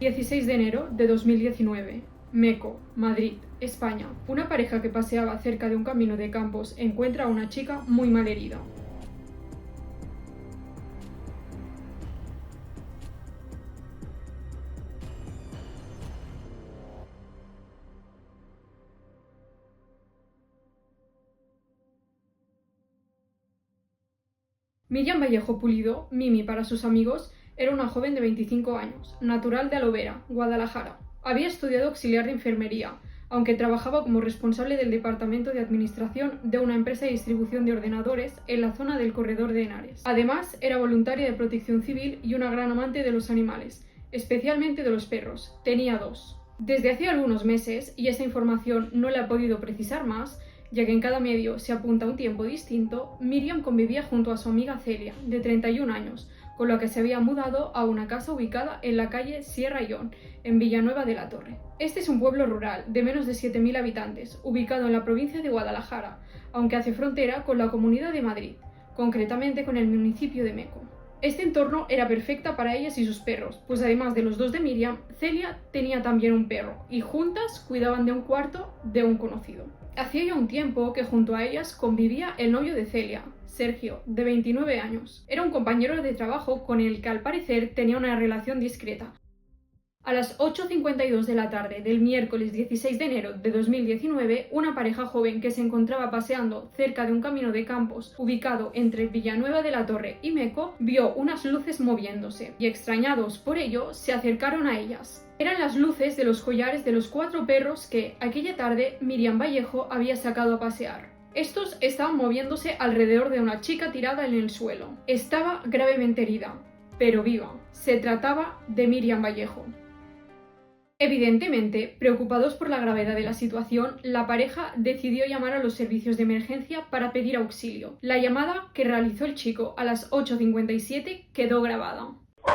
16 de enero de 2019. Meco, Madrid, España. Una pareja que paseaba cerca de un camino de campos encuentra a una chica muy mal herida. Miriam Vallejo Pulido, Mimi para sus amigos, era una joven de 25 años, natural de Alovera, Guadalajara. Había estudiado auxiliar de enfermería, aunque trabajaba como responsable del departamento de administración de una empresa de distribución de ordenadores en la zona del Corredor de Henares. Además, era voluntaria de protección civil y una gran amante de los animales, especialmente de los perros. Tenía 2. Desde hacía algunos meses, y esa información no le ha podido precisar más, ya que en cada medio se apunta un tiempo distinto, Miriam convivía junto a su amiga Celia, de 31 años, con la que se había mudado a una casa ubicada en la calle Sierra Ión, en Villanueva de la Torre. Este es un pueblo rural de menos de 7.000 habitantes, ubicado en la provincia de Guadalajara, aunque hace frontera con la Comunidad de Madrid, concretamente con el municipio de Meco. Este entorno era perfecta para ellas y sus perros, pues además de los 2 de Miriam, Celia tenía también un perro, y juntas cuidaban de un cuarto de un conocido. Hacía ya un tiempo que junto a ellas convivía el novio de Celia, Sergio, de 29 años. Era un compañero de trabajo con el que al parecer tenía una relación discreta. A las 8:52 de la tarde del miércoles 16 de enero de 2019, una pareja joven que se encontraba paseando cerca de un camino de campos ubicado entre Villanueva de la Torre y Meco vio unas luces moviéndose y, extrañados por ello, se acercaron a ellas. Eran las luces de los collares de los 4 perros que, aquella tarde, Miriam Vallejo había sacado a pasear. Estos estaban moviéndose alrededor de una chica tirada en el suelo. Estaba gravemente herida, pero viva. Se trataba de Miriam Vallejo. Evidentemente, preocupados por la gravedad de la situación, la pareja decidió llamar a los servicios de emergencia para pedir auxilio. La llamada que realizó el chico a las 8:57 quedó grabada.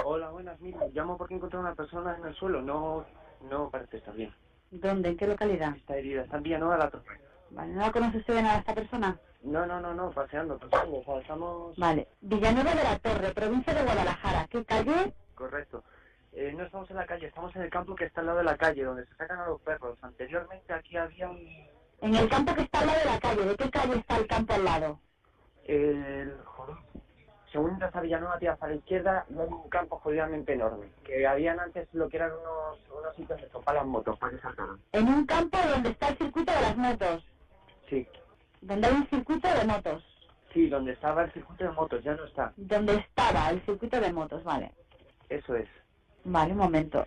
Hola, buenas, mira, llamo porque encontré a una persona en el suelo, no parece estar bien. ¿Dónde? ¿En qué localidad? Está herida, está en Villanueva de la Torre. Vale, ¿no la conoce usted de nada esta persona? No, paseando, o sea, estamos... Vale, Villanueva de la Torre, provincia de Guadalajara, ¿qué calle? Correcto. No estamos en la calle, estamos en el campo que está al lado de la calle, donde se sacan a los perros. Anteriormente aquí había un... En el campo que está al lado de la calle, ¿de qué calle está el campo al lado? Joder. Según entras a Villanueva, tiras a la izquierda, no hay un campo jodidamente enorme. Que habían antes lo que eran unos sitios de para las motos, para que saltaran. En un campo donde está el circuito de las motos. Sí. Donde hay un circuito de motos. Sí, donde estaba el circuito de motos, ya no está. Donde estaba el circuito de motos, vale. Eso es. Vale, un momento.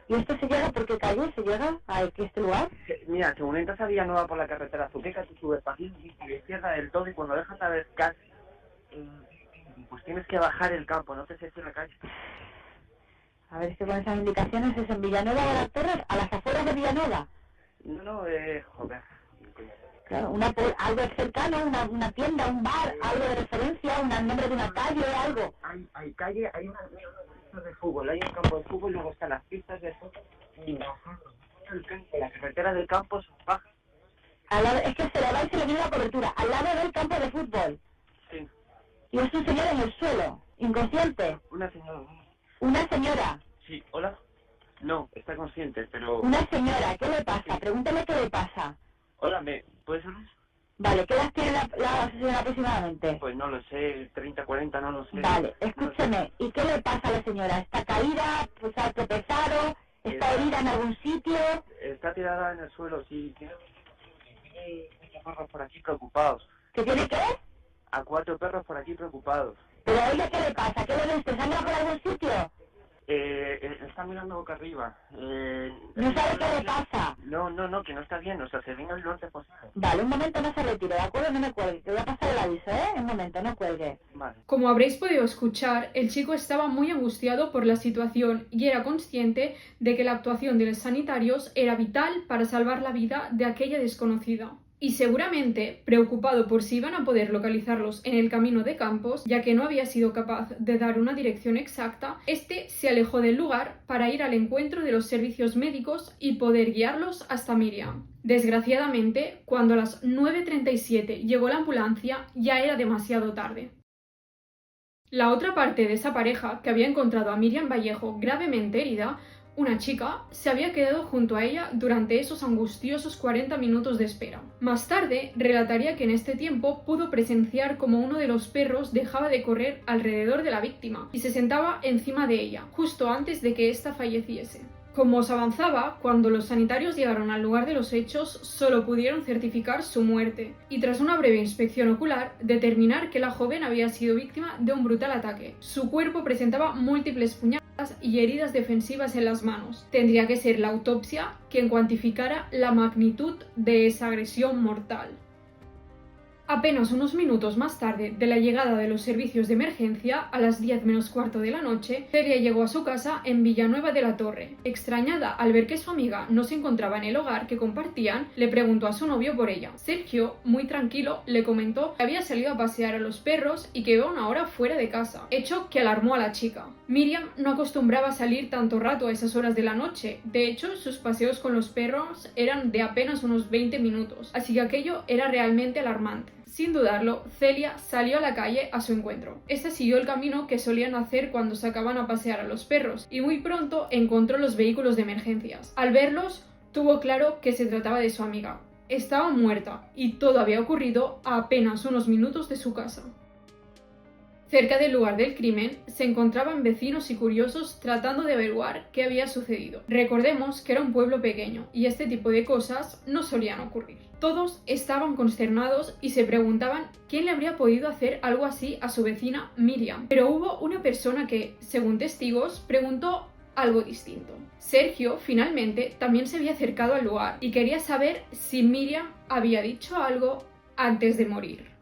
¿Y esto se llega por qué calle? ¿Se llega a este lugar? Mira, según entras a Villanueva por la carretera Azuqueca, tú subes pasito y a la izquierda del todo, y cuando dejas de ver casi, pues tienes que bajar el campo, no te sé si en la calle. A ver, es que con esas indicaciones es en Villanueva de la Torre, a las afueras de Villanueva. Joder. Claro, algo cercano, una tienda, un bar, algo de referencia, el nombre de una calle, algo. Hay calle, hay unas pistas de fútbol, hay un campo de fútbol, luego están las pistas de fútbol y bajando el campo, la carretera del campo se baja. Es que se le va y se le viene la cobertura, al lado del campo de fútbol. Sí. Y es un señor en el suelo, inconsciente. Una señora. Una señora. Sí, hola. No, está consciente, pero... Una señora, ¿qué le pasa? Sí. Pregúntale qué le pasa. Hola, ¿puedes hablar? Vale, ¿qué edad tiene la señora aproximadamente? Pues no lo sé, 30, 40, no lo sé. Vale, escúcheme, ¿y qué le pasa a la señora? ¿Está caída? ¿Pues ha tropezado? ¿Está herida en algún sitio? Está tirada en el suelo, sí. Tiene perros por aquí preocupados. ¿Qué tiene qué? A 4 perros por aquí preocupados. ¿Pero a ella qué le pasa? ¿Qué le ves? ¿Te sangra por algún sitio? Está mirando boca arriba. ¿No sabe qué le pasa? No, que no está bien, o sea, se venga lo antes posible. Vale, un momento, no se retire, ¿de acuerdo? No me cuelgue, te voy a pasar el aviso, ¿eh? Un momento, no cuelgue. Vale. Como habréis podido escuchar, el chico estaba muy angustiado por la situación y era consciente de que la actuación de los sanitarios era vital para salvar la vida de aquella desconocida. Y seguramente, preocupado por si iban a poder localizarlos en el camino de campos, ya que no había sido capaz de dar una dirección exacta, este se alejó del lugar para ir al encuentro de los servicios médicos y poder guiarlos hasta Miriam. Desgraciadamente, cuando a las 9:37 llegó la ambulancia, ya era demasiado tarde. La otra parte de esa pareja, que había encontrado a Miriam Vallejo gravemente herida, Una chica se había quedado junto a ella durante esos angustiosos 40 minutos de espera. Más tarde, relataría que en este tiempo pudo presenciar como uno de los perros dejaba de correr alrededor de la víctima y se sentaba encima de ella, justo antes de que ésta falleciese. Como os avanzaba, cuando los sanitarios llegaron al lugar de los hechos, solo pudieron certificar su muerte y tras una breve inspección ocular, determinar que la joven había sido víctima de un brutal ataque. Su cuerpo presentaba múltiples puñaladas y heridas defensivas en las manos. Tendría que ser la autopsia quien cuantificara la magnitud de esa agresión mortal. Apenas unos minutos más tarde de la llegada de los servicios de emergencia, a las 10 menos cuarto de la noche, Celia llegó a su casa en Villanueva de la Torre. Extrañada al ver que su amiga no se encontraba en el hogar que compartían, le preguntó a su novio por ella. Sergio, muy tranquilo, le comentó que había salido a pasear a los perros y que iba una hora fuera de casa, hecho que alarmó a la chica. Miriam no acostumbraba a salir tanto rato a esas horas de la noche. De hecho, sus paseos con los perros eran de apenas unos 20 minutos, así que aquello era realmente alarmante. Sin dudarlo, Celia salió a la calle a su encuentro. Esta siguió el camino que solían hacer cuando sacaban a pasear a los perros y muy pronto encontró los vehículos de emergencias. Al verlos, tuvo claro que se trataba de su amiga. Estaba muerta y todo había ocurrido a apenas unos minutos de su casa. Cerca del lugar del crimen se encontraban vecinos y curiosos tratando de averiguar qué había sucedido. Recordemos que era un pueblo pequeño y este tipo de cosas no solían ocurrir. Todos estaban consternados y se preguntaban quién le habría podido hacer algo así a su vecina Miriam. Pero hubo una persona que, según testigos, preguntó algo distinto. Sergio, finalmente, también se había acercado al lugar y quería saber si Miriam había dicho algo antes de morir.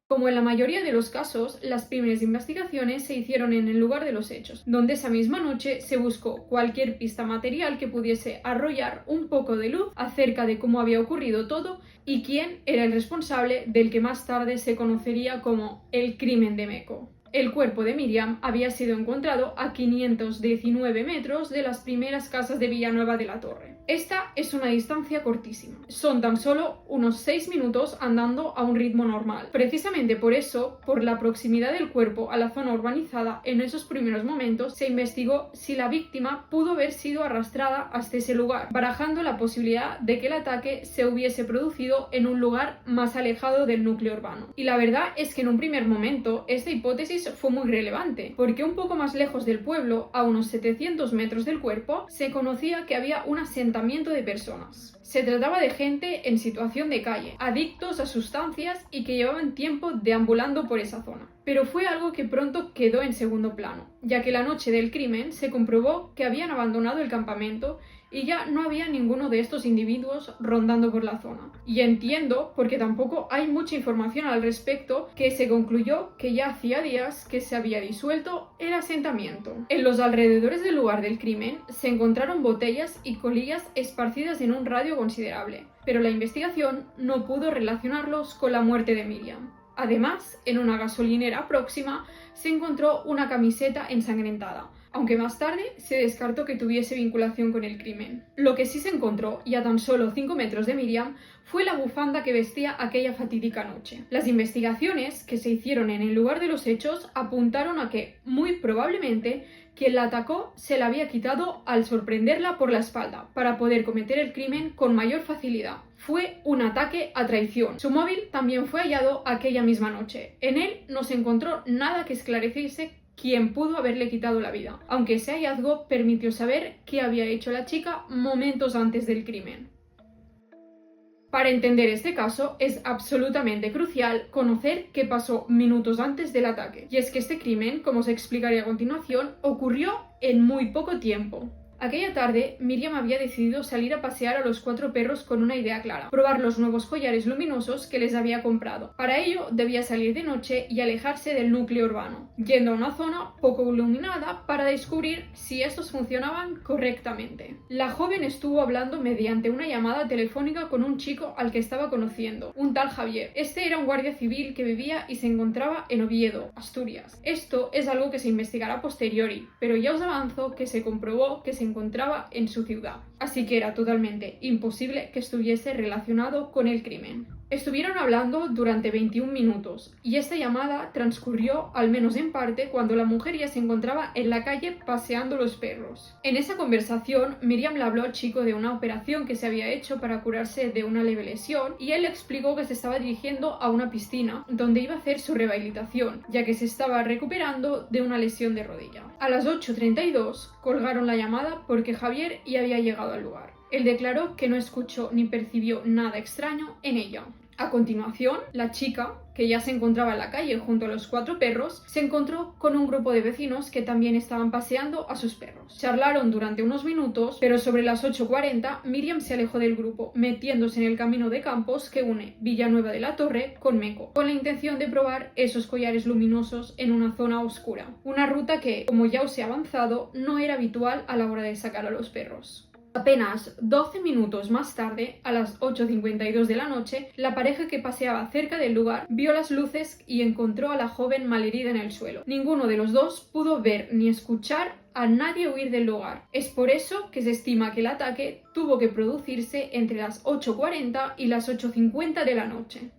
Como en la mayoría de los casos, las primeras investigaciones se hicieron en el lugar de los hechos, donde esa misma noche se buscó cualquier pista material que pudiese arrojar un poco de luz acerca de cómo había ocurrido todo y quién era el responsable del que más tarde se conocería como el crimen de Meco. El cuerpo de Miriam había sido encontrado a 519 metros de las primeras casas de Villanueva de la Torre. Esta es una distancia cortísima. Son tan solo unos 6 minutos andando a un ritmo normal. Precisamente por eso, por la proximidad del cuerpo a la zona urbanizada, en esos primeros momentos se investigó si la víctima pudo haber sido arrastrada hasta ese lugar, barajando la posibilidad de que el ataque se hubiese producido en un lugar más alejado del núcleo urbano. Y la verdad es que en un primer momento esta hipótesis fue muy relevante, porque un poco más lejos del pueblo, a unos 700 metros del cuerpo, se conocía que había un asentamiento de personas. Se trataba de gente en situación de calle, adictos a sustancias y que llevaban tiempo deambulando por esa zona. Pero fue algo que pronto quedó en segundo plano, ya que la noche del crimen se comprobó que habían abandonado el campamento y ya no había ninguno de estos individuos rondando por la zona. Y entiendo, porque tampoco hay mucha información al respecto, que se concluyó que ya hacía días que se había disuelto el asentamiento. En los alrededores del lugar del crimen se encontraron botellas y colillas esparcidas en un radio considerable, pero la investigación no pudo relacionarlos con la muerte de Miriam. Además, en una gasolinera próxima se encontró una camiseta ensangrentada, aunque más tarde se descartó que tuviese vinculación con el crimen. Lo que sí se encontró, y a tan solo 5 metros de Miriam, fue la bufanda que vestía aquella fatídica noche. Las investigaciones que se hicieron en el lugar de los hechos apuntaron a que, muy probablemente, quien la atacó se la había quitado al sorprenderla por la espalda, para poder cometer el crimen con mayor facilidad. Fue un ataque a traición. Su móvil también fue hallado aquella misma noche. En él no se encontró nada que esclareciese quién pudo haberle quitado la vida, aunque ese hallazgo permitió saber qué había hecho la chica momentos antes del crimen. Para entender este caso es absolutamente crucial conocer qué pasó minutos antes del ataque, y es que este crimen, como os explicaré a continuación, ocurrió en muy poco tiempo. Aquella tarde, Miriam había decidido salir a pasear a los 4 perros con una idea clara: probar los nuevos collares luminosos que les había comprado. Para ello, debía salir de noche y alejarse del núcleo urbano, yendo a una zona poco iluminada para descubrir si estos funcionaban correctamente. La joven estuvo hablando mediante una llamada telefónica con un chico al que estaba conociendo, un tal Javier. Este era un guardia civil que vivía y se encontraba en Oviedo, Asturias. Esto es algo que se investigará a posteriori, pero ya os avanzo que se comprobó que se encontraba en su ciudad. así que era totalmente imposible que estuviese relacionado con el crimen. Estuvieron hablando durante 21 minutos y esta llamada transcurrió, al menos en parte, cuando la mujer ya se encontraba en la calle paseando los perros. En esa conversación, Miriam le habló al chico de una operación que se había hecho para curarse de una leve lesión y él le explicó que se estaba dirigiendo a una piscina donde iba a hacer su rehabilitación, ya que se estaba recuperando de una lesión de rodilla. A las 8:32 colgaron la llamada porque Javier ya había llegado al lugar. Él declaró que no escuchó ni percibió nada extraño en ella. A continuación, la chica, que ya se encontraba en la calle junto a los 4 perros, se encontró con un grupo de vecinos que también estaban paseando a sus perros. Charlaron durante unos minutos, pero sobre las 8:40 Miriam se alejó del grupo, metiéndose en el camino de campos que une Villanueva de la Torre con Meco, con la intención de probar esos collares luminosos en una zona oscura. Una ruta que, como ya os he avanzado, no era habitual a la hora de sacar a los perros. Apenas 12 minutos más tarde, a las 8:52 de la noche, la pareja que paseaba cerca del lugar vio las luces y encontró a la joven malherida en el suelo. Ninguno de los dos pudo ver ni escuchar a nadie huir del lugar. Es por eso que se estima que el ataque tuvo que producirse entre las 8:40 y las 8:50 de la noche.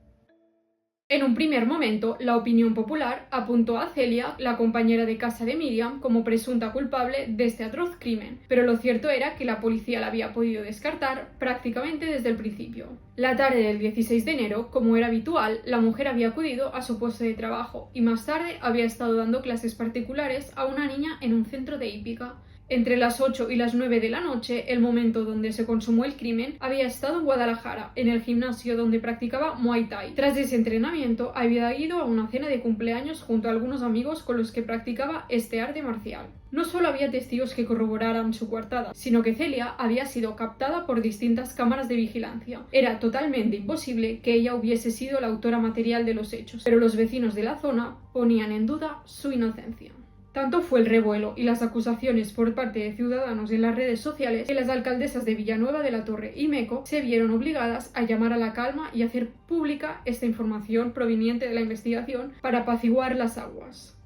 En un primer momento, la opinión popular apuntó a Celia, la compañera de casa de Miriam, como presunta culpable de este atroz crimen, pero lo cierto era que la policía la había podido descartar prácticamente desde el principio. La tarde del 16 de enero, como era habitual, la mujer había acudido a su puesto de trabajo y más tarde había estado dando clases particulares a una niña en un centro de hípica. Entre las 8 y las 9 de la noche, el momento donde se consumó el crimen, había estado en Guadalajara, en el gimnasio donde practicaba Muay Thai. Tras ese entrenamiento, había ido a una cena de cumpleaños junto a algunos amigos con los que practicaba este arte marcial. No solo había testigos que corroboraran su coartada, sino que Celia había sido captada por distintas cámaras de vigilancia. Era totalmente imposible que ella hubiese sido la autora material de los hechos, pero los vecinos de la zona ponían en duda su inocencia. Tanto fue el revuelo y las acusaciones por parte de ciudadanos en las redes sociales que las alcaldesas de Villanueva de la Torre y Meco se vieron obligadas a llamar a la calma y hacer pública esta información proveniente de la investigación para apaciguar las aguas.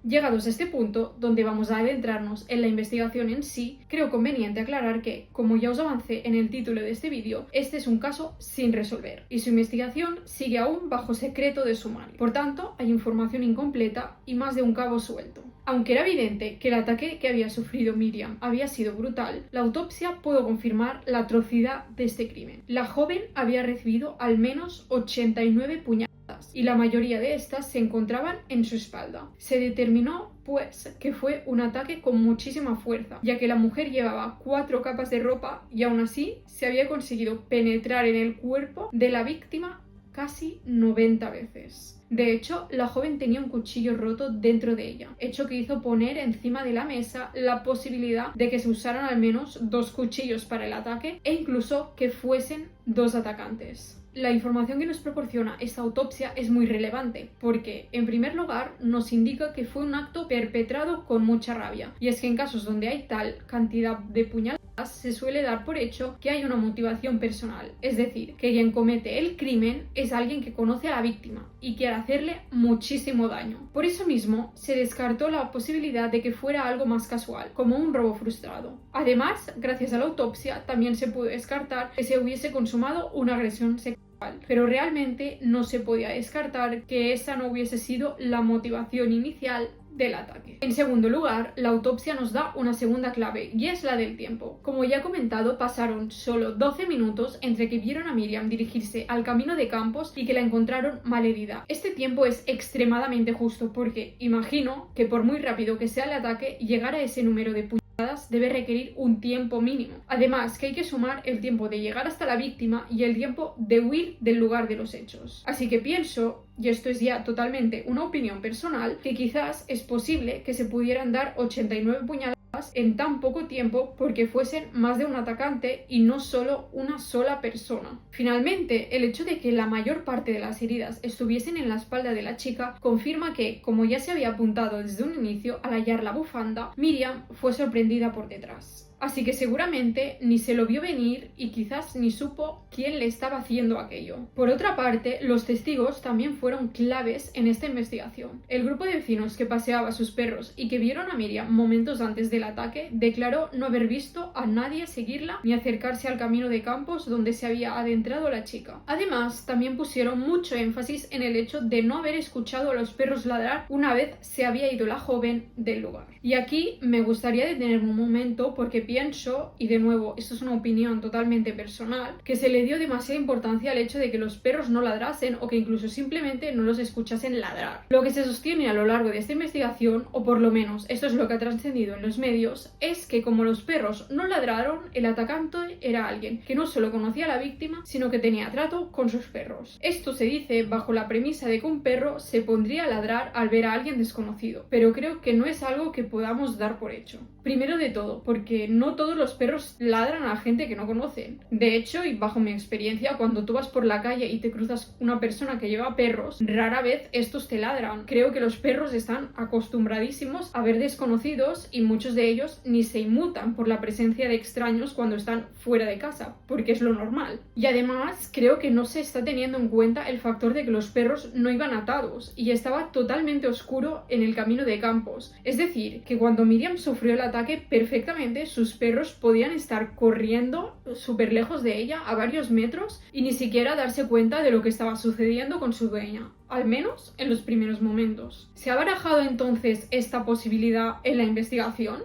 Llegados a este punto, donde vamos a adentrarnos en la investigación en sí, creo conveniente aclarar que, como ya os avancé en el título de este vídeo, este es un caso sin resolver y su investigación sigue aún bajo secreto de sumario. Por tanto, hay información incompleta y más de un cabo suelto. Aunque era evidente que el ataque que había sufrido Miriam había sido brutal, la autopsia pudo confirmar la atrocidad de este crimen. La joven había recibido al menos 89 puñaladas y la mayoría de estas se encontraban en su espalda. Se determinó, pues, que fue un ataque con muchísima fuerza, ya que la mujer llevaba 4 capas de ropa y aún así se había conseguido penetrar en el cuerpo de la víctima casi 90 veces. De hecho, la joven tenía un cuchillo roto dentro de ella, hecho que hizo poner encima de la mesa la posibilidad de que se usaran al menos 2 cuchillos para el ataque e incluso que fuesen 2 atacantes. La información que nos proporciona esta autopsia es muy relevante porque, en primer lugar, nos indica que fue un acto perpetrado con mucha rabia, y es que en casos donde hay tal cantidad de puñaladas se suele dar por hecho que hay una motivación personal, es decir, que quien comete el crimen es alguien que conoce a la víctima y quiere hacerle muchísimo daño. Por eso mismo, se descartó la posibilidad de que fuera algo más casual, como un robo frustrado. Además, gracias a la autopsia, también se pudo descartar que se hubiese consumado una agresión sexual. Pero realmente no se podía descartar que esa no hubiese sido la motivación inicial del ataque. En segundo lugar, la autopsia nos da una segunda clave y es la del tiempo. Como ya he comentado, pasaron solo 12 minutos entre que vieron a Miriam dirigirse al camino de campos y que la encontraron malherida. Este tiempo es extremadamente justo porque imagino que por muy rápido que sea el ataque, llegar a ese número de puñaladas debe requerir un tiempo mínimo. Además, que hay que sumar el tiempo de llegar hasta la víctima y el tiempo de huir del lugar de los hechos. Así que pienso, y esto es ya totalmente una opinión personal, que quizás es posible que se pudieran dar 89 puñaladas en tan poco tiempo porque fuesen más de un atacante y no solo una sola persona. Finalmente, el hecho de que la mayor parte de las heridas estuviesen en la espalda de la chica confirma que, como ya se había apuntado desde un inicio, al hallar la bufanda, Miriam fue sorprendida por detrás. así que seguramente ni se lo vio venir y quizás ni supo quién le estaba haciendo aquello. Por otra parte, los testigos también fueron claves en esta investigación. El grupo de vecinos que paseaba a sus perros y que vieron a Miriam momentos antes del ataque declaró no haber visto a nadie seguirla ni acercarse al camino de campos donde se había adentrado la chica. Además, también pusieron mucho énfasis en el hecho de no haber escuchado a los perros ladrar una vez se había ido la joven del lugar. Y aquí me gustaría detenerme un momento porque pienso, y de nuevo esto es una opinión totalmente personal, que se le dio demasiada importancia al hecho de que los perros no ladrasen o que incluso simplemente no los escuchasen ladrar. Lo que se sostiene a lo largo de esta investigación, o por lo menos esto es lo que ha trascendido en los medios, es que como los perros no ladraron, el atacante era alguien que no solo conocía a la víctima, sino que tenía trato con sus perros. Esto se dice bajo la premisa de que un perro se pondría a ladrar al ver a alguien desconocido, pero creo que no es algo que podamos dar por hecho. Primero de todo, porque no todos los perros ladran a la gente que no conocen. De hecho, y bajo mi experiencia, cuando tú vas por la calle y te cruzas una persona que lleva perros, rara vez estos te ladran. Creo que los perros están acostumbradísimos a ver desconocidos y muchos de ellos ni se inmutan por la presencia de extraños cuando están fuera de casa, porque es lo normal. Y además, creo que no se está teniendo en cuenta el factor de que los perros no iban atados y estaba totalmente oscuro en el camino de campos. Es decir, que cuando Miriam sufrió el ataque, perfectamente sus perros podían estar corriendo súper lejos de ella a varios metros y ni siquiera darse cuenta de lo que estaba sucediendo con su dueña, al menos en los primeros momentos. ¿Se ha barajado entonces esta posibilidad en la investigación?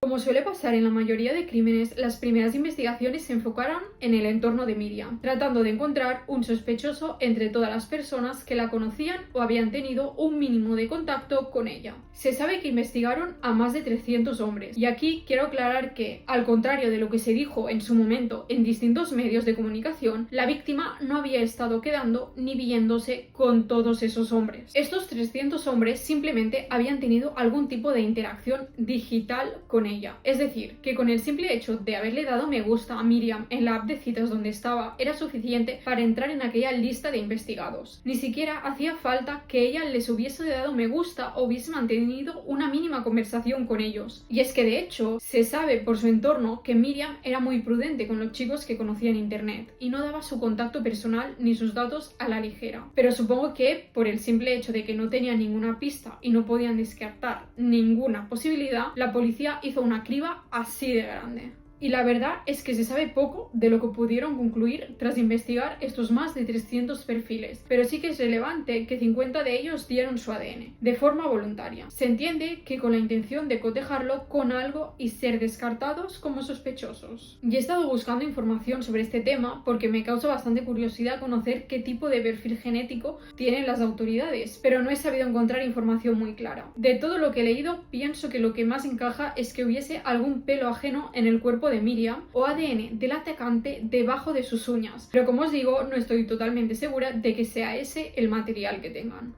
Como suele pasar en la mayoría de crímenes, las primeras investigaciones se enfocaron en el entorno de Miriam, tratando de encontrar un sospechoso entre todas las personas que la conocían o habían tenido un mínimo de contacto con ella. Se sabe que investigaron a más de 300 hombres, y aquí quiero aclarar que, al contrario de lo que se dijo en su momento en distintos medios de comunicación, la víctima no había estado quedando ni viéndose con todos esos hombres. Estos 300 hombres simplemente habían tenido algún tipo de interacción digital con ella. Es decir, que con el simple hecho de haberle dado me gusta a Miriam en la app de citas donde estaba, era suficiente para entrar en aquella lista de investigados. Ni siquiera hacía falta que ella les hubiese dado me gusta o hubiese mantenido una mínima conversación con ellos. Y es que de hecho, se sabe por su entorno que Miriam era muy prudente con los chicos que conocía en internet y no daba su contacto personal ni sus datos a la ligera. Pero supongo que, por el simple hecho de que no tenía ninguna pista y no podían descartar ninguna posibilidad, la policía hizo una criba así de grande. Y la verdad es que se sabe poco de lo que pudieron concluir tras investigar estos más de 300 perfiles, pero sí que es relevante que 50 de ellos dieron su ADN, de forma voluntaria. Se entiende que con la intención de cotejarlo con algo y ser descartados como sospechosos. Y he estado buscando información sobre este tema porque me causa bastante curiosidad conocer qué tipo de perfil genético tienen las autoridades, pero no he sabido encontrar información muy clara. De todo lo que he leído, pienso que lo que más encaja es que hubiese algún pelo ajeno en el cuerpo de Miriam o ADN del atacante debajo de sus uñas, pero como os digo, no estoy totalmente segura de que sea ese el material que tengan.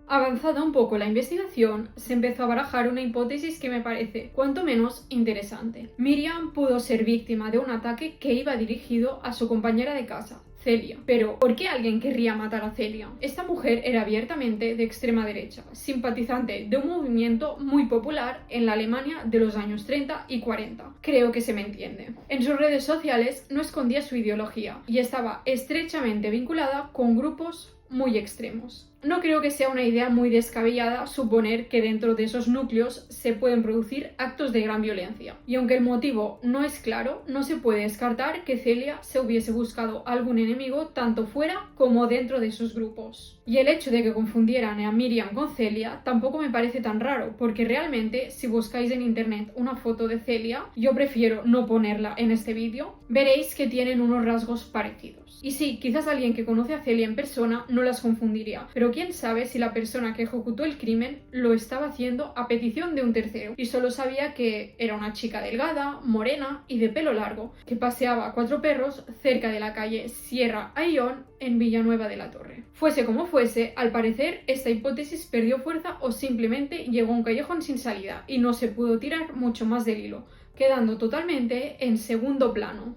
Avanzada un poco la investigación, se empezó a barajar una hipótesis que me parece cuanto menos interesante. Miriam pudo ser víctima de un ataque que iba dirigido a su compañera de casa, Celia. Pero, ¿por qué alguien querría matar a Celia? Esta mujer era abiertamente de extrema derecha, simpatizante de un movimiento muy popular en la Alemania de los años 30 y 40. Creo que se me entiende. En sus redes sociales no escondía su ideología y estaba estrechamente vinculada con grupos muy extremos. No creo que sea una idea muy descabellada suponer que dentro de esos núcleos se pueden producir actos de gran violencia. Y aunque el motivo no es claro, no se puede descartar que Celia se hubiese buscado algún enemigo tanto fuera como dentro de sus grupos. Y el hecho de que confundieran a Miriam con Celia tampoco me parece tan raro, porque realmente si buscáis en internet una foto de Celia, yo prefiero no ponerla en este vídeo, veréis que tienen unos rasgos parecidos. Y sí, quizás alguien que conoce a Celia en persona no las confundiría, pero quién sabe si la persona que ejecutó el crimen lo estaba haciendo a petición de un tercero y solo sabía que era una chica delgada, morena y de pelo largo, que paseaba a 4 perros cerca de la calle Sierra Ayllón en Villanueva de la Torre. Fuese como fuese, al parecer esta hipótesis perdió fuerza o simplemente llegó a un callejón sin salida y no se pudo tirar mucho más del hilo, quedando totalmente en segundo plano.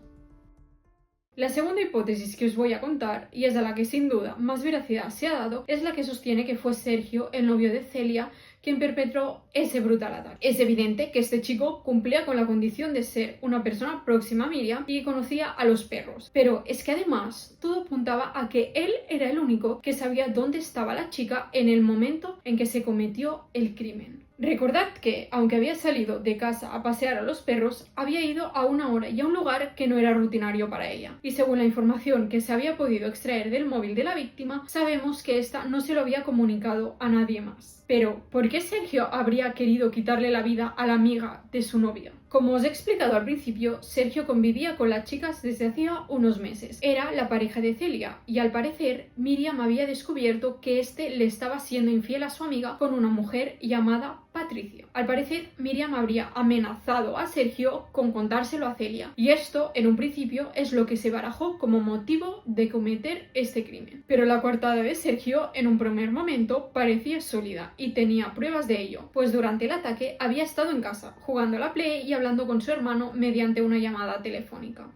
La segunda hipótesis que os voy a contar, y es a la que sin duda más veracidad se ha dado, es la que sostiene que fue Sergio, el novio de Celia, quien perpetró ese brutal ataque. Es evidente que este chico cumplía con la condición de ser una persona próxima a Miriam y conocía a los perros, pero es que además todo apuntaba a que él era el único que sabía dónde estaba la chica en el momento en que se cometió el crimen. Recordad que, aunque había salido de casa a pasear a los perros, había ido a una hora y a un lugar que no era rutinario para ella. Y según la información que se había podido extraer del móvil de la víctima, sabemos que ésta no se lo había comunicado a nadie más. Pero, ¿por qué Sergio habría querido quitarle la vida a la amiga de su novia? Como os he explicado al principio, Sergio convivía con las chicas desde hacía unos meses. Era la pareja de Celia y al parecer Miriam había descubierto que este le estaba siendo infiel a su amiga con una mujer llamada Patricia. Al parecer Miriam habría amenazado a Sergio con contárselo a Celia y esto en un principio es lo que se barajó como motivo de cometer este crimen. Pero la coartada de Sergio en un primer momento parecía sólida y tenía pruebas de ello, pues durante el ataque había estado en casa jugando a la Play y hablando con su hermano mediante una llamada telefónica.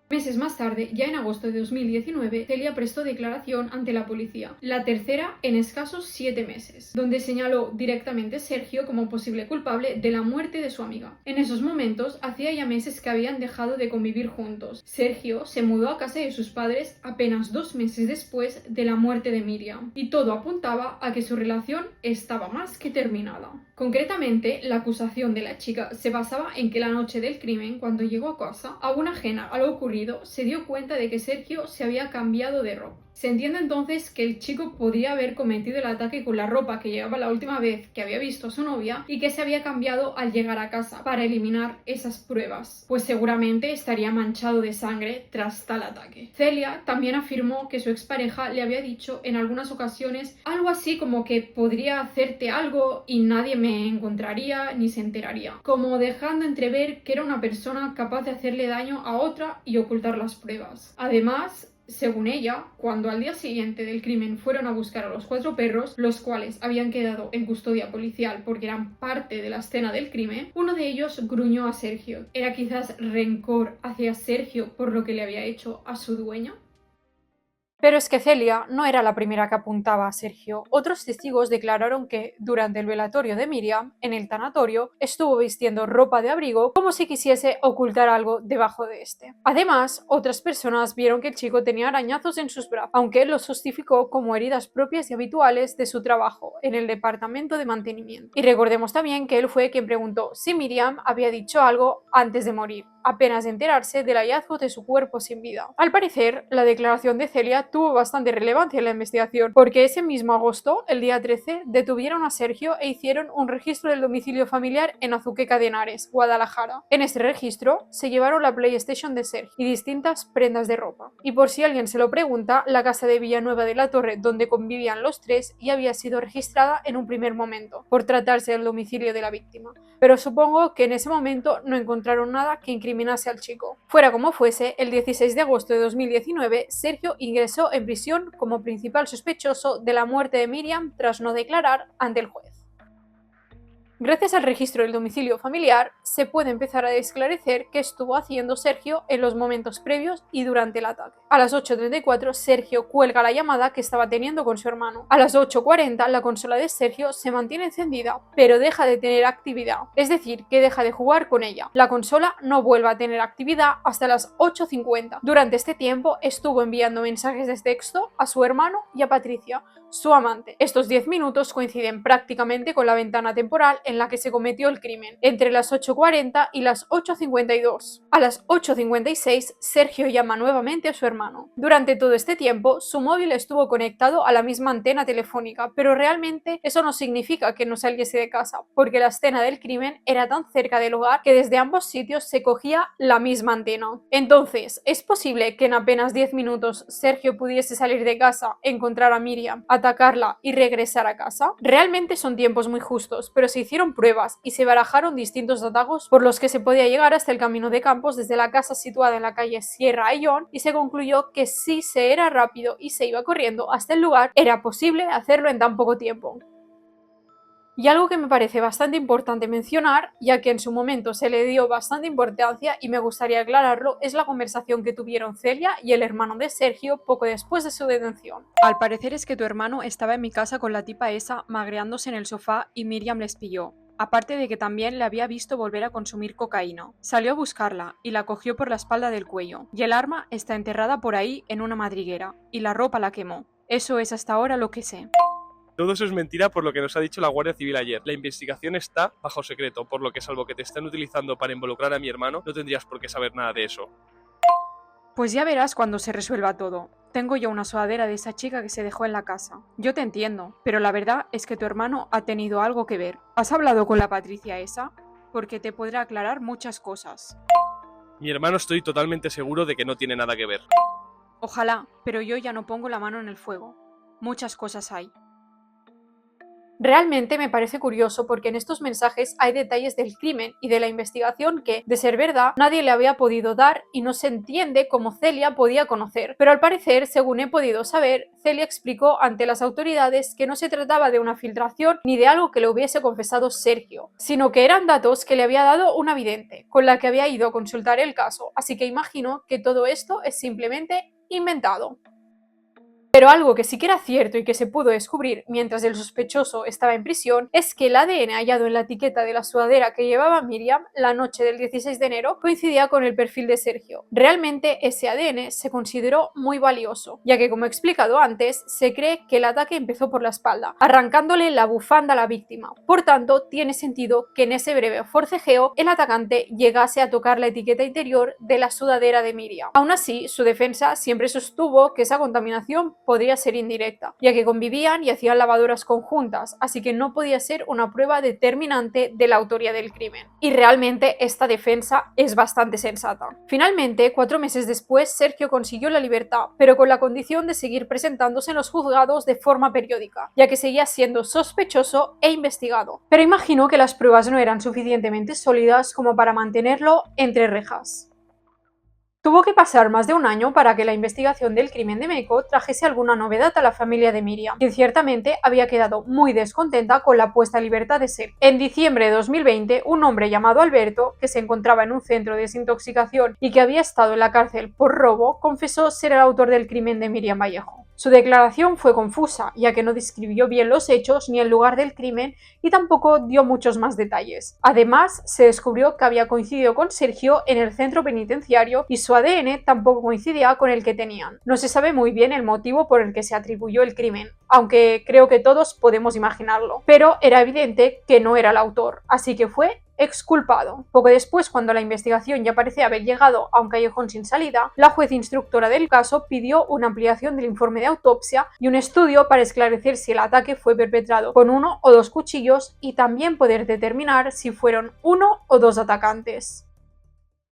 Meses más tarde, ya en agosto de 2019, Celia prestó declaración ante la policía, la tercera en escasos 7 meses, donde señaló directamente a Sergio como posible culpable de la muerte de su amiga. En esos momentos, hacía ya meses que habían dejado de convivir juntos. Sergio se mudó a casa de sus padres apenas 2 meses después de la muerte de Miriam, y todo apuntaba a que su relación estaba más que terminada. Concretamente, la acusación de la chica se basaba en que la noche del crimen, cuando llegó a casa, aún ajena a lo ocurrido, se dio cuenta de que Sergio se había cambiado de ropa. Se entiende entonces que el chico podría haber cometido el ataque con la ropa que llevaba la última vez que había visto a su novia y que se había cambiado al llegar a casa para eliminar esas pruebas, pues seguramente estaría manchado de sangre tras tal ataque. Celia también afirmó que su expareja le había dicho en algunas ocasiones algo así como que podría hacerte algo y nadie me encontraría ni se enteraría, como dejando entrever que era una persona capaz de hacerle daño a otra y ocultar las pruebas. Además, según ella, cuando al día siguiente del crimen fueron a buscar a los 4 perros, los cuales habían quedado en custodia policial porque eran parte de la escena del crimen, uno de ellos gruñó a Sergio. ¿Era quizás rencor hacia Sergio por lo que le había hecho a su dueño? Pero es que Celia no era la primera que apuntaba a Sergio. Otros testigos declararon que, durante el velatorio de Miriam, en el tanatorio, estuvo vistiendo ropa de abrigo como si quisiese ocultar algo debajo de este. Además, otras personas vieron que el chico tenía arañazos en sus brazos, aunque él los justificó como heridas propias y habituales de su trabajo en el departamento de mantenimiento. Y recordemos también que él fue quien preguntó si Miriam había dicho algo antes de morir, apenas de enterarse del hallazgo de su cuerpo sin vida. Al parecer, la declaración de Celia tuvo bastante relevancia en la investigación, porque ese mismo agosto, el día 13, detuvieron a Sergio e hicieron un registro del domicilio familiar en Azuqueca de Henares, Guadalajara. En este registro se llevaron la PlayStation de Sergio y distintas prendas de ropa. Y por si alguien se lo pregunta, la casa de Villanueva de la Torre, donde convivían los tres, ya había sido registrada en un primer momento, por tratarse del domicilio de la víctima. Pero supongo que en ese momento no encontraron nada que incriminase al chico. Fuera como fuese, el 16 de agosto de 2019, Sergio ingresó en prisión como principal sospechoso de la muerte de Miriam tras no declarar ante el juez. Gracias al registro del domicilio familiar, se puede empezar a esclarecer qué estuvo haciendo Sergio en los momentos previos y durante el ataque. A las 8:34, Sergio cuelga la llamada que estaba teniendo con su hermano. A las 8:40, la consola de Sergio se mantiene encendida, pero deja de tener actividad, es decir, que deja de jugar con ella. La consola no vuelve a tener actividad hasta las 8:50. Durante este tiempo, estuvo enviando mensajes de texto a su hermano y a Patricia, su amante. Estos 10 minutos coinciden prácticamente con la ventana temporal en la que se cometió el crimen, entre las 8:40 y las 8:52. A las 8:56, Sergio llama nuevamente a su hermano. Durante todo este tiempo, su móvil estuvo conectado a la misma antena telefónica, pero realmente eso no significa que no saliese de casa, porque la escena del crimen era tan cerca del hogar que desde ambos sitios se cogía la misma antena. Entonces, ¿es posible que en apenas 10 minutos Sergio pudiese salir de casa, encontrar a Miriam, atacarla y regresar a casa? Realmente son tiempos muy justos, pero se hicieron pruebas y se barajaron distintos atajos por los que se podía llegar hasta el camino de Campos desde la casa situada en la calle Sierra Ayllón, y se concluyó que si se era rápido y se iba corriendo hasta el lugar, era posible hacerlo en tan poco tiempo. Y algo que me parece bastante importante mencionar, ya que en su momento se le dio bastante importancia y me gustaría aclararlo, es la conversación que tuvieron Celia y el hermano de Sergio poco después de su detención. Al parecer es que tu hermano estaba en mi casa con la tipa esa magreándose en el sofá y Miriam les pilló. Aparte de que también le había visto volver a consumir cocaína. Salió a buscarla y la cogió por la espalda del cuello. Y el arma está enterrada por ahí en una madriguera. Y la ropa la quemó. Eso es hasta ahora lo que sé. Todo eso es mentira por lo que nos ha dicho la Guardia Civil ayer. La investigación está bajo secreto, por lo que salvo que te estén utilizando para involucrar a mi hermano, no tendrías por qué saber nada de eso. Pues ya verás cuando se resuelva todo. Tengo yo una sudadera de esa chica que se dejó en la casa. Yo te entiendo, pero la verdad es que tu hermano ha tenido algo que ver. ¿Has hablado con la Patricia esa? Porque te podrá aclarar muchas cosas. Mi hermano estoy totalmente seguro de que no tiene nada que ver. Ojalá, pero yo ya no pongo la mano en el fuego. Muchas cosas hay. Realmente me parece curioso porque en estos mensajes hay detalles del crimen y de la investigación que, de ser verdad, nadie le había podido dar y no se entiende cómo Celia podía conocer. Pero al parecer, según he podido saber, Celia explicó ante las autoridades que no se trataba de una filtración ni de algo que le hubiese confesado Sergio, sino que eran datos que le había dado una vidente, con la que había ido a consultar el caso, así que imagino que todo esto es simplemente inventado. Pero algo que sí que era cierto y que se pudo descubrir mientras el sospechoso estaba en prisión es que el ADN hallado en la etiqueta de la sudadera que llevaba Miriam la noche del 16 de enero coincidía con el perfil de Sergio. Realmente ese ADN se consideró muy valioso, ya que como he explicado antes, se cree que el ataque empezó por la espalda, arrancándole la bufanda a la víctima. Por tanto, tiene sentido que en ese breve forcejeo el atacante llegase a tocar la etiqueta interior de la sudadera de Miriam. Aún así, su defensa siempre sostuvo que esa contaminación podría ser indirecta, ya que convivían y hacían lavadoras conjuntas, así que no podía ser una prueba determinante de la autoría del crimen. Y realmente esta defensa es bastante sensata. Finalmente, 4 meses después, Sergio consiguió la libertad, pero con la condición de seguir presentándose en los juzgados de forma periódica, ya que seguía siendo sospechoso e investigado. Pero imagino que las pruebas no eran suficientemente sólidas como para mantenerlo entre rejas. Tuvo que pasar más de un año para que la investigación del crimen de Meiko trajese alguna novedad a la familia de Miriam, quien ciertamente había quedado muy descontenta con la puesta a libertad de Sergio. En diciembre de 2020, un hombre llamado Alberto, que se encontraba en un centro de desintoxicación y que había estado en la cárcel por robo, confesó ser el autor del crimen de Miriam Vallejo. Su declaración fue confusa, ya que no describió bien los hechos ni el lugar del crimen y tampoco dio muchos más detalles. Además, se descubrió que había coincidido con Sergio en el centro penitenciario y su ADN tampoco coincidía con el que tenían. No se sabe muy bien el motivo por el que se atribuyó el crimen, aunque creo que todos podemos imaginarlo, pero era evidente que no era el autor, así que fue exculpado. Poco después, cuando la investigación ya parecía haber llegado a un callejón sin salida, la juez instructora del caso pidió una ampliación del informe de autopsia y un estudio para esclarecer si el ataque fue perpetrado con 1 o 2 cuchillos y también poder determinar si fueron 1 o 2 atacantes.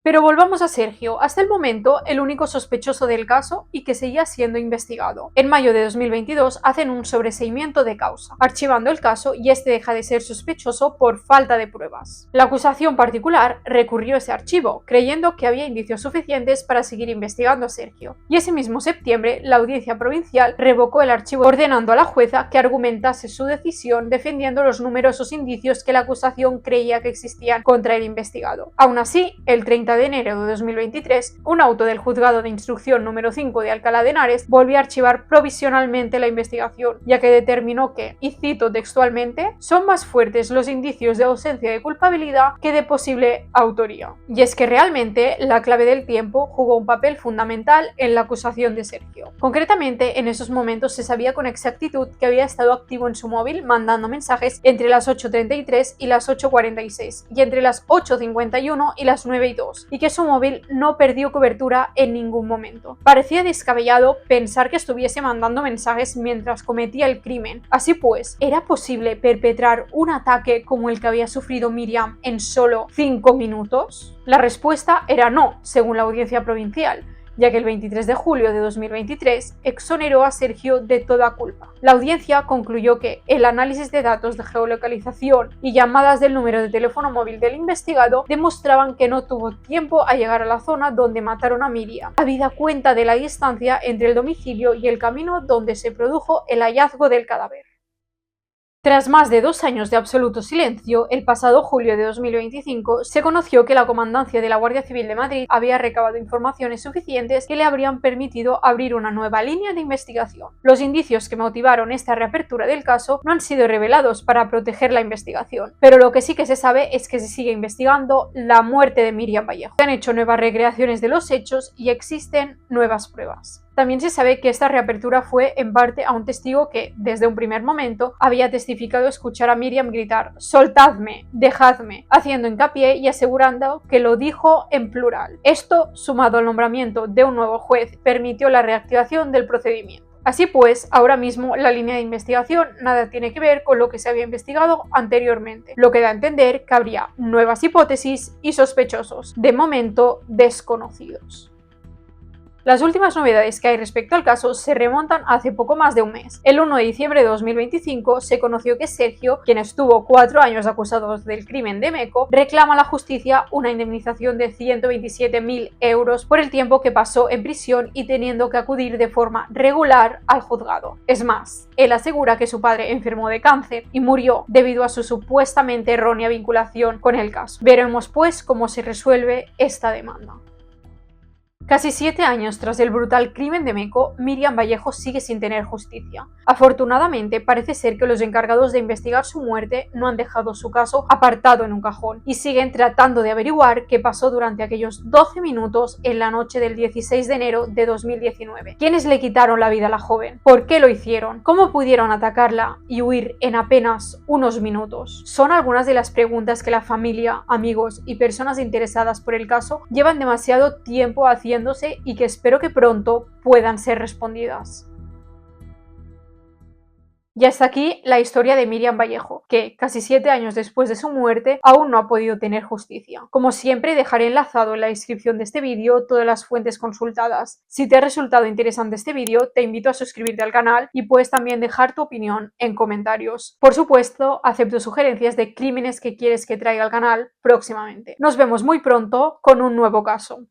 Pero volvamos a Sergio, hasta el momento el único sospechoso del caso y que seguía siendo investigado. En mayo de 2022 hacen un sobreseimiento de causa, archivando el caso y este deja de ser sospechoso por falta de pruebas. La acusación particular recurrió a ese archivo, creyendo que había indicios suficientes para seguir investigando a Sergio. Y ese mismo septiembre, la audiencia provincial revocó el archivo ordenando a la jueza que argumentase su decisión defendiendo los numerosos indicios que la acusación creía que existían contra el investigado. Aún así, el 30 de enero de 2023, un auto del juzgado de instrucción número 5 de Alcalá de Henares volvió a archivar provisionalmente la investigación, ya que determinó que, y cito textualmente, son más fuertes los indicios de ausencia de culpabilidad que de posible autoría. Y es que realmente la clave del tiempo jugó un papel fundamental en la acusación de Sergio. Concretamente, en esos momentos se sabía con exactitud que había estado activo en su móvil mandando mensajes entre las 8:33 y las 8:46 y entre las 8:51 y las 9:02. Y que su móvil no perdió cobertura en ningún momento. Parecía descabellado pensar que estuviese mandando mensajes mientras cometía el crimen. Así pues, ¿era posible perpetrar un ataque como el que había sufrido Miriam en solo 5 minutos? La respuesta era no, según la audiencia provincial, ya que el 23 de julio de 2023 exoneró a Sergio de toda culpa. La audiencia concluyó que el análisis de datos de geolocalización y llamadas del número de teléfono móvil del investigado demostraban que no tuvo tiempo a llegar a la zona donde mataron a Miriam, habida cuenta de la distancia entre el domicilio y el camino donde se produjo el hallazgo del cadáver. Tras más de 2 años de absoluto silencio, el pasado julio de 2025 se conoció que la Comandancia de la Guardia Civil de Madrid había recabado informaciones suficientes que le habrían permitido abrir una nueva línea de investigación. Los indicios que motivaron esta reapertura del caso no han sido revelados para proteger la investigación, pero lo que sí que se sabe es que se sigue investigando la muerte de Miriam Vallejo. Se han hecho nuevas recreaciones de los hechos y existen nuevas pruebas. También se sabe que esta reapertura fue en parte a un testigo que, desde un primer momento, había testificado escuchar a Miriam gritar «soltadme, dejadme», haciendo hincapié y asegurando que lo dijo en plural. Esto, sumado al nombramiento de un nuevo juez, permitió la reactivación del procedimiento. Así pues, ahora mismo la línea de investigación nada tiene que ver con lo que se había investigado anteriormente, lo que da a entender que habría nuevas hipótesis y sospechosos, de momento desconocidos. Las últimas novedades que hay respecto al caso se remontan a hace poco más de un mes. El 1 de diciembre de 2025 se conoció que Sergio, quien estuvo 4 años acusado del crimen de Meco, reclama a la justicia una indemnización de 127.000 euros por el tiempo que pasó en prisión y teniendo que acudir de forma regular al juzgado. Es más, él asegura que su padre enfermó de cáncer y murió debido a su supuestamente errónea vinculación con el caso. Veremos pues cómo se resuelve esta demanda. Casi 7 años tras el brutal crimen de Meco, Miriam Vallejo sigue sin tener justicia. Afortunadamente, parece ser que los encargados de investigar su muerte no han dejado su caso apartado en un cajón y siguen tratando de averiguar qué pasó durante aquellos 12 minutos en la noche del 16 de enero de 2019. ¿Quiénes le quitaron la vida a la joven? ¿Por qué lo hicieron? ¿Cómo pudieron atacarla y huir en apenas unos minutos? Son algunas de las preguntas que la familia, amigos y personas interesadas por el caso llevan demasiado tiempo haciendo y que espero que pronto puedan ser respondidas. Y hasta aquí la historia de Miriam Vallejo, que casi 7 años después de su muerte aún no ha podido tener justicia. Como siempre, dejaré enlazado en la descripción de este vídeo todas las fuentes consultadas. Si te ha resultado interesante este vídeo, te invito a suscribirte al canal y puedes también dejar tu opinión en comentarios. Por supuesto, acepto sugerencias de crímenes que quieres que traiga al canal próximamente. Nos vemos muy pronto con un nuevo caso.